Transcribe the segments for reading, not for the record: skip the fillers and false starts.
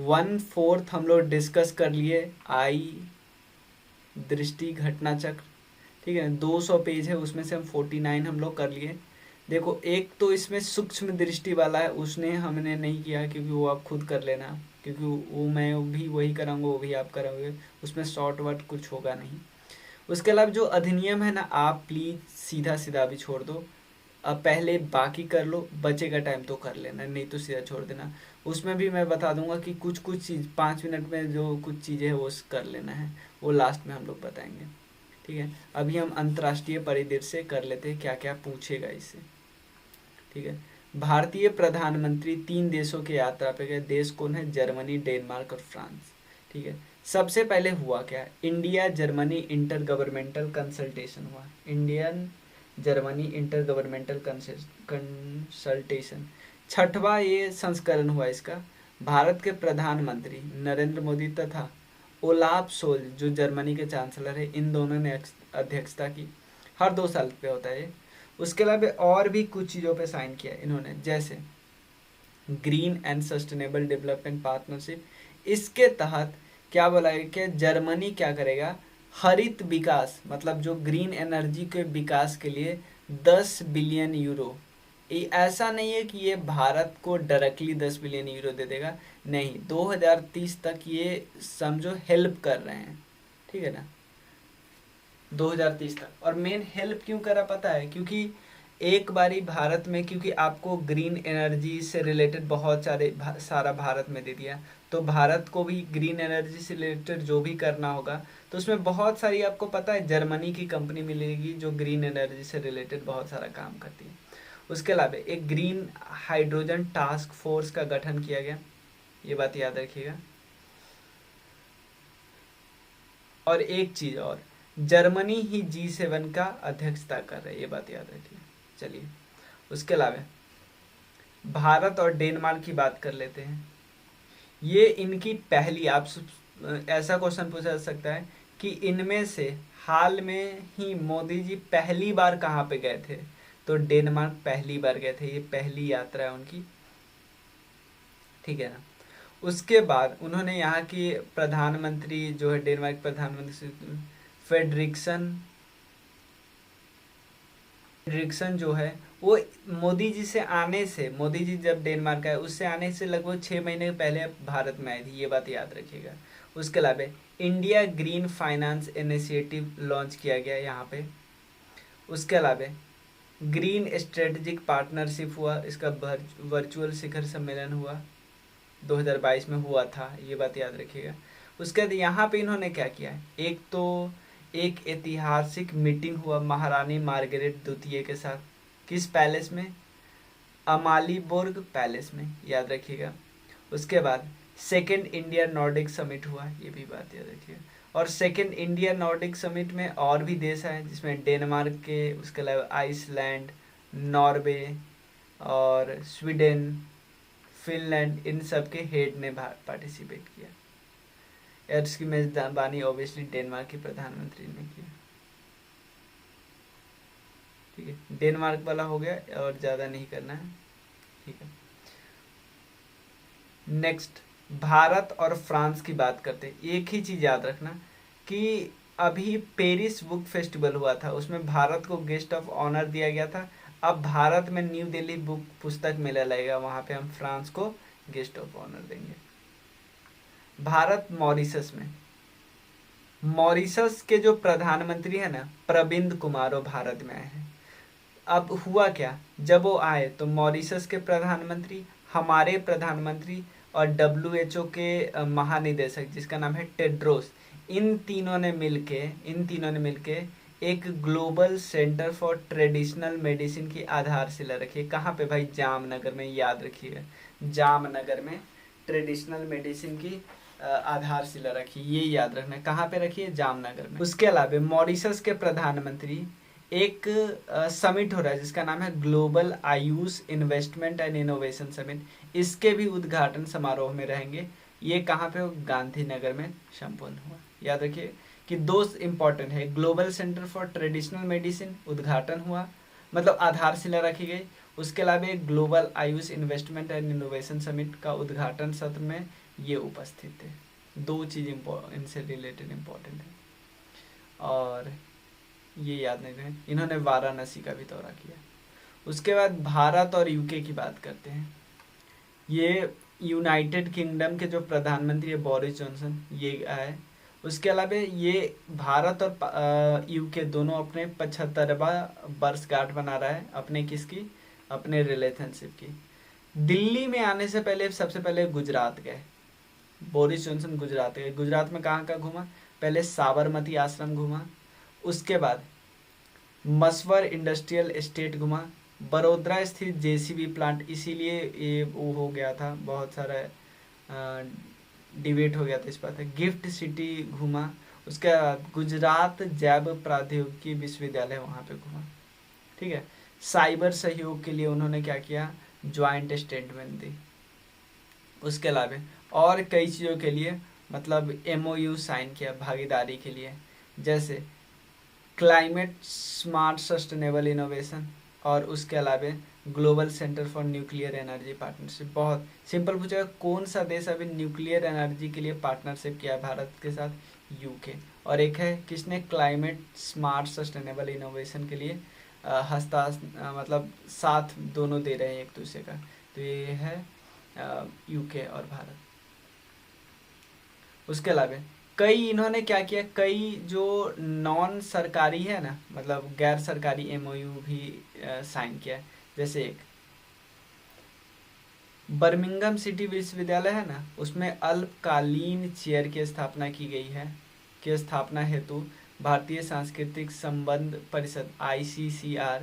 1/4 हम लोग डिस्कस कर लिए आई दृष्टि घटना चक्र, ठीक है। 200 पेज है, उसमें से हम 49 हम लोग कर लिए। देखो एक तो इसमें सूक्ष्म दृष्टि वाला है, उसने हमने नहीं किया क्योंकि वो आप खुद कर लेना, क्योंकि वो मैं भी वही कराऊंगा, वो भी आप कराओगे, उसमें शॉर्ट वर्ट कुछ होगा नहीं। उसके अलावा जो अधिनियम है ना, आप प्लीज़ सीधा सीधा भी छोड़ दो। अब पहले बाकी कर लो, बचेगा टाइम तो कर लेना, नहीं तो सीधा छोड़ देना। उसमें भी मैं बता दूंगा कि कुछ कुछ चीज़ 5 मिनट में जो कुछ चीज़ें है वो कर लेना है, वो लास्ट में हम लोग बताएंगे, ठीक है। अभी हम अंतर्राष्ट्रीय परिदृश्य कर लेते हैं, क्या क्या पूछेगा इससे, ठीक है। भारतीय प्रधानमंत्री 3 देशों की यात्रा पे गए, देश कौन है? जर्मनी, डेनमार्क और फ्रांस, ठीक है। सबसे पहले हुआ क्या? India Germany inter governmental consultation हुआ, Indian Germany inter governmental consultation, छठवां ये संस्करण हुआ इसका। भारत के प्रधानमंत्री नरेंद्र मोदी तथा ओलाफ सोल्ज जो जर्मनी के चांसलर है, इन दोनों ने अध्यक्षता की। हर 2 साल पे होता है ये। उसके अलावा और भी कुछ चीज़ों पे साइन किया इन्होंने, जैसे green and sustainable development partnership. इसके तहत क्या बोला है कि जर्मनी क्या करेगा? हरित विकास, मतलब जो ग्रीन एनर्जी के विकास के लिए 10 बिलियन यूरो, ये ऐसा नहीं है कि ये भारत को डायरेक्टली 10 बिलियन यूरो दे देगा, नहीं, 2030 तक ये समझो हेल्प कर रहे हैं, ठीक है ना, 2030 तक। और मेन हेल्प क्यों करा पता है? क्योंकि एक बारी भारत में, क्योंकि आपको ग्रीन एनर्जी से रिलेटेड बहुत सारा भारत में दे दिया, तो भारत को भी ग्रीन एनर्जी से रिलेटेड जो भी करना होगा, तो उसमें बहुत सारी, आपको पता है, जर्मनी की कंपनी मिलेगी जो ग्रीन एनर्जी से रिलेटेड बहुत सारा काम करती है। उसके अलावा एक ग्रीन हाइड्रोजन टास्क फोर्स का गठन किया गया, ये बात याद रखिएगा। और एक चीज़ और, जर्मनी ही G7 का अध्यक्षता कर रहा है, ये बात याद रखिए। चलिए, उसके अलावा भारत और डेनमार्क की बात कर लेते हैं। ये इनकी पहली, आप ऐसा क्वेश्चन पूछा जा सकता है कि इनमें से हाल में ही मोदी जी पहली बार कहाँ पे गए थे? तो डेनमार्क पहली बार गए थे, ये पहली यात्रा है उनकी, ठीक है ना। उसके बाद उन्होंने यहाँ की प्रधानमंत्री जो है, डेनमार्क प्रधानमंत्री फेडरिक्सन फ्रेडरिक्सन जो है, वो मोदी जी से आने से, मोदी जी जब डेनमार्क आए उससे आने से लगभग 6 महीने पहले भारत में आई थी, ये बात याद रखिएगा। उसके अलावा India green finance initiative launch किया गया यहाँ पे। उसके अलावा ग्रीन स्ट्रेटेजिक पार्टनरशिप हुआ, इसका वर्चुअल शिखर सम्मेलन हुआ, 2022 में हुआ था, ये बात याद रखिएगा। उसके बाद यहाँ पे इन्होंने क्या किया है, एक तो एक ऐतिहासिक मीटिंग हुआ महारानी मार्गरेट द्वितीय के साथ, किस पैलेस में? अमालीबोर्ग पैलेस में, याद रखिएगा। उसके बाद सेकेंड इंडिया नॉर्डिक समिट हुआ, ये भी बात याद रखिएगा। और सेकेंड इंडिया नॉर्डिक समिट में और भी देश हैं, जिसमें डेनमार्क के, उसके अलावा आइसलैंड, नॉर्वे और स्वीडन, फिनलैंड, इन सब के हेड ने पार्टिसिपेट किया। और इसकी मेजबानी ऑब्वियसली डेनमार्क के प्रधानमंत्री ने किया, ठीक है। डेनमार्क वाला हो गया, और ज़्यादा नहीं करना है, ठीक है। नेक्स्ट, भारत और फ्रांस की बात करते हैं। एक ही चीज़ याद रखना कि अभी पेरिस बुक फेस्टिवल हुआ था, उसमें भारत को गेस्ट ऑफ ऑनर दिया गया था। अब भारत में न्यू दिल्ली बुक पुस्तक मेला लगेगा, वहाँ पे हम फ्रांस को गेस्ट ऑफ ऑनर देंगे। भारत मॉरिशस में, मॉरिशस के जो प्रधानमंत्री है ना, प्रविंद कुमार, वो भारत में आए हैं। अब हुआ क्या, जब वो आए तो मॉरिशस के प्रधानमंत्री, हमारे प्रधानमंत्री और WHO के महानिदेशक जिसका नाम है टेड्रोस, इन तीनों ने मिलके एक global centre for traditional medicine की आधारशिला रखी है। कहाँ पे भाई? जामनगर में, याद रखिएगा, जामनगर में ट्रेडिशनल मेडिसिन की आधारशिला रखी, ये याद रखना है। कहाँ पे रखी है? जामनगर में। उसके अलावा मॉरिशस के प्रधानमंत्री, एक समिट हो रहा है जिसका नाम है global Ayush investment and innovation summit, इसके भी उद्घाटन समारोह में रहेंगे। ये कहाँ पे? गांधीनगर में संपन्न हुआ। याद रखिए कि दो इम्पोर्टेंट है, global centre for traditional medicine उद्घाटन हुआ, मतलब आधारशिला रखी गई। उसके अलावा एक global Ayush investment and innovation summit का उद्घाटन सत्र में ये उपस्थित थे। दो चीज़ इनसे रिलेटेड इम्पोर्टेंट है, और ये याद नहीं रहे। इन्होंने वाराणसी का भी दौरा किया। उसके बाद भारत और यूके की बात करते हैं। ये यूनाइटेड किंगडम के जो प्रधानमंत्री है बोरिस जॉनसन, ये आए। उसके अलावा ये भारत और यूके दोनों अपने 75वां वर्षगांठ मना रहा है अपने किसकी, अपने रिलेशनशिप की। दिल्ली में आने से पहले सबसे पहले गुजरात गए, बोरिस जॉनसन गुजरात गए। गुजरात में कहाँ कहाँ घूमा, पहले साबरमती आश्रम घूमा, उसके बाद मसवर इंडस्ट्रियल एस्टेट घुमा, बड़ोदरा स्थित जेसीबी प्लांट, इसीलिए ये वो हो गया था, बहुत सारा डिबेट हो गया था इस पर। गिफ्ट सिटी घुमा, उसके बाद गुजरात जैव प्रौद्योगिकी विश्वविद्यालय वहाँ पे घुमा। ठीक है, साइबर सहयोग के लिए उन्होंने क्या किया, ज्वाइंट स्टेटमेंट दी। उसके अलावा और कई चीज़ों के लिए मतलब एमओयू साइन किया भागीदारी के लिए, जैसे क्लाइमेट स्मार्ट सस्टेनेबल इनोवेशन, और उसके अलावा global centre for nuclear energy partnership. बहुत सिंपल पूछा, कौन सा देश अभी न्यूक्लियर एनर्जी के लिए पार्टनरशिप किया है भारत के साथ, यूके। और एक है किसने क्लाइमेट स्मार्ट सस्टेनेबल इनोवेशन के लिए मतलब साथ दोनों दे रहे हैं एक दूसरे का, तो ये है यूके और भारत। उसके अलावा कई इन्होंने क्या किया, कई जो नॉन सरकारी है ना, मतलब गैर सरकारी एमओयू भी साइन किया है। जैसे एक बर्मिंघम सिटी विश्वविद्यालय है ना, उसमें अल्पकालीन चेयर की स्थापना की गई है, की स्थापना हेतु भारतीय सांस्कृतिक संबंध परिषद ICCR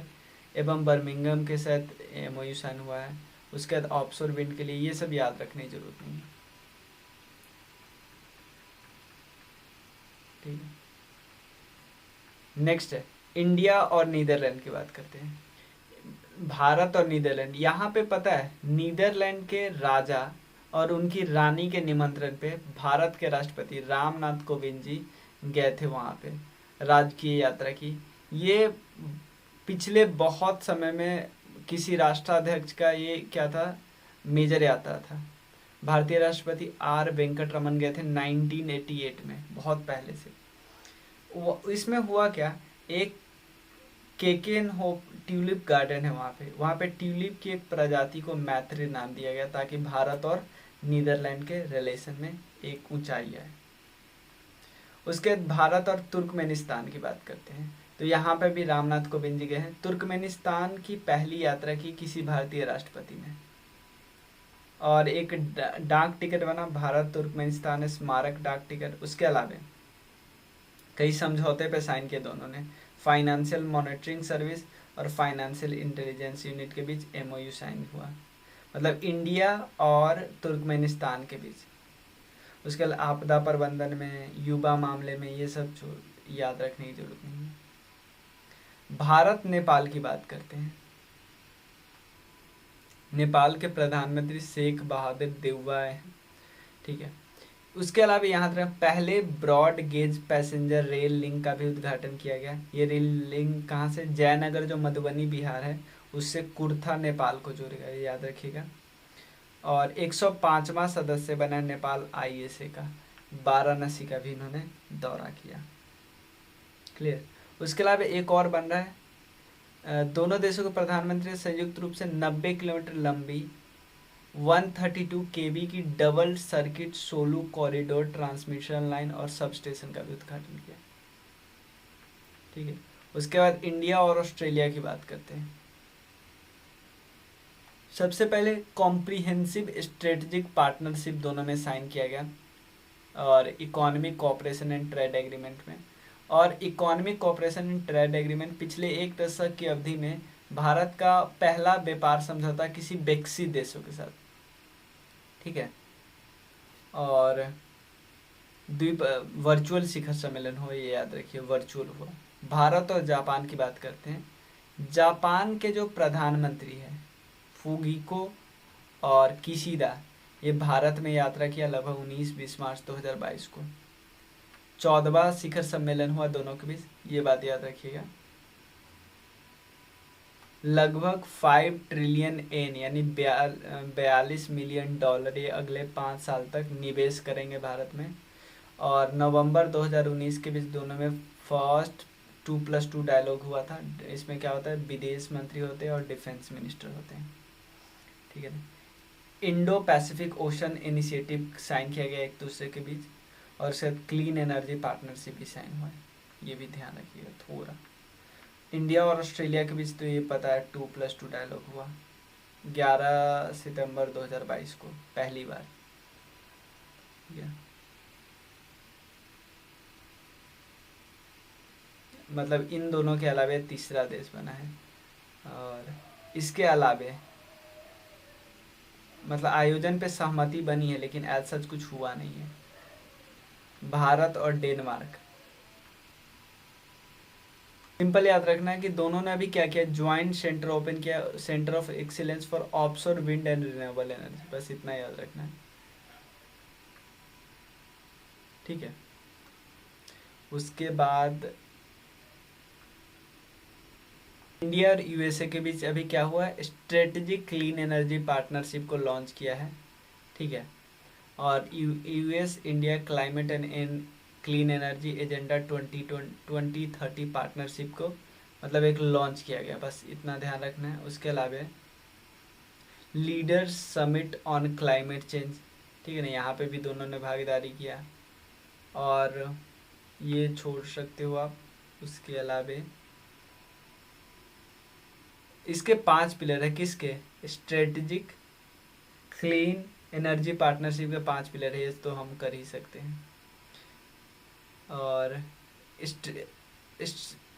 एवं बर्मिंघम के साथ एमओयू साइन हुआ है। उसके बाद ऑफशोर विंड के लिए, ये सब याद रखने की जरूरत नहीं है। ठीक है, नेक्स्ट है इंडिया और नीदरलैंड की बात करते हैं। भारत और नीदरलैंड, यहाँ पे पता है नीदरलैंड के राजा और उनकी रानी के निमंत्रण पे भारत के राष्ट्रपति रामनाथ कोविंद जी गए थे वहाँ पे, राजकीय यात्रा की। ये पिछले बहुत समय में किसी राष्ट्राध्यक्ष का ये क्या था, मेजर यात्रा था। भारतीय राष्ट्रपति R वेंकट रमन गए थे 1988 में, बहुत पहले से। इसमें हुआ क्या, एक केकेन होप ट्यूलिप गार्डन है वहाँ पे ट्यूलिप की एक प्रजाति को मैत्री नाम दिया गया, ताकि भारत और नीदरलैंड के रिलेशन में एक ऊंचाई आए। उसके बाद भारत और तुर्कमेनिस्तान की बात करते हैं, तो यहाँ पे भी रामनाथ कोविंद जी गए हैं। तुर्कमेनिस्तान की पहली यात्रा की किसी भारतीय राष्ट्रपति ने, और एक डाक टिकट बना भारत तुर्कमेनिस्तान स्मारक डाक टिकट। उसके अलावा कई समझौते पे साइन किए दोनों ने, फाइनेंशियल मॉनिटरिंग सर्विस और फाइनेंशियल इंटेलिजेंस यूनिट के बीच एमओयू साइन हुआ, मतलब इंडिया और तुर्कमेनिस्तान के बीच। उसके बाद आपदा प्रबंधन में, युवा मामले में, ये सब याद रखने की जरूरत नहीं है। भारत नेपाल की बात करते हैं। नेपाल के प्रधानमंत्री शेख बहादुर देउवा है। ठीक है, उसके अलावा यहाँ तक पहले broad gauge passenger rail link का भी उद्घाटन किया गया। ये रेल लिंक कहाँ से, जयनगर जो मधुबनी बिहार है उससे कुर्था नेपाल को जोड़ेगा, ये याद रखिएगा। और 105वां सदस्य बना नेपाल ISA का। वाराणसी का भी इन्होंने दौरा किया। क्लियर। उसके अलावा एक और बन रहा है, दोनों देशों के प्रधानमंत्री संयुक्त रूप से 90 किलोमीटर लंबी 132 kV की double circuit Solu corridor transmission line और सब स्टेशन का भी उद्घाटन किया। ठीक है, उसके बाद इंडिया और ऑस्ट्रेलिया की बात करते हैं। सबसे पहले कॉम्प्रिहेंसिव स्ट्रेटेजिक पार्टनरशिप दोनों में साइन किया गया, और economic cooperation and trade agreement में। और economic cooperation and trade agreement पिछले एक दशक की अवधि में भारत का पहला व्यापार समझौता किसी विकसित देशों के साथ। ठीक है, और द्वीप वर्चुअल शिखर सम्मेलन हो, ये याद रखिए, वर्चुअल हुआ। भारत और जापान की बात करते हैं। जापान के जो प्रधानमंत्री है फुगिको और किशिदा, ये भारत में यात्रा किया लगभग 19-20 मार्च 2022 को। 14वां शिखर सम्मेलन हुआ दोनों के बीच, ये बात याद रखिएगा। लगभग 5 ट्रिलियन एन यानी 42 मिलियन डॉलर ये अगले 5 साल तक निवेश करेंगे भारत में। और नवंबर 2019 के बीच दोनों में फर्स्ट 2+2 डायलॉग हुआ था। इसमें क्या होता है, विदेश मंत्री होते हैं और डिफेंस मिनिस्टर होते हैं, ठीक है ना। Indo Pacific Ocean Initiative sign किया गया एक दूसरे के बीच, और शायद क्लीन एनर्जी पार्टनरशिप भी साइन हुआ है, ये भी ध्यान रखिएगा थोड़ा। इंडिया और ऑस्ट्रेलिया के बीच तो ये पता है 2+2 डायलॉग हुआ 11 सितंबर 2022 को पहली बार, ठीक है। मतलब इन दोनों के अलावे तीसरा देश बना है। और इसके अलावे मतलब आयोजन पे सहमति बनी है लेकिन ऐसा सच कुछ हुआ नहीं है। भारत और डेनमार्क, सिंपल याद रखना है कि दोनों ने अभी क्या किया, ज्वाइंट सेंटर ओपन किया, centre of excellence for offshore wind and renewable energy, बस इतना याद रखना है, ठीक है। उसके बाद इंडिया और यूएसए के बीच अभी क्या हुआ है, स्ट्रेटेजिक क्लीन एनर्जी पार्टनरशिप को लॉन्च किया है, ठीक है। और US India climate and clean energy agenda 2030 partnership को मतलब एक लॉन्च किया गया, बस इतना ध्यान रखना है। उसके अलावा leaders summit on climate change, ठीक है ना, यहाँ पे भी दोनों ने भागीदारी किया। और ये छोड़ सकते हो आप। उसके अलावा इसके 5 पिलर है, किसके, स्ट्रेटेजिक क्लीन एनर्जी पार्टनरशिप के 5 पिलर है, ये तो हम कर ही सकते हैं। और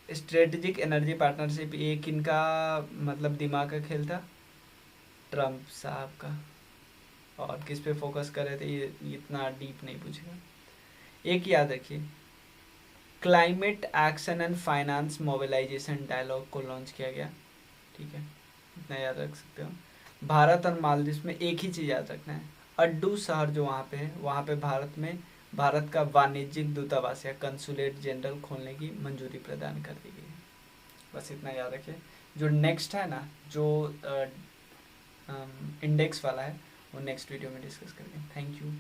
स्ट्रेटेजिक एनर्जी पार्टनरशिप एक इनका मतलब दिमाग का खेल था ट्रम्प साहब का, और किस पे फोकस कर रहे थे ये इतना डीप नहीं पूछेगा। एक याद रखिए, Climate Action and Finance Mobilisation Dialogue को लॉन्च किया गया, ठीक है, इतना याद रख सकते हो। भारत और मालदीव में एक ही चीज़ याद रखना है, अड्डू शहर जो वहाँ पे है वहाँ पे भारत में भारत का वाणिज्यिक दूतावास या कंसुलेट जनरल खोलने की मंजूरी प्रदान कर दी गई है, बस इतना याद रखिए। जो नेक्स्ट है ना, जो इंडेक्स वाला है, वो नेक्स्ट वीडियो में डिस्कस करेंगे। Thank you.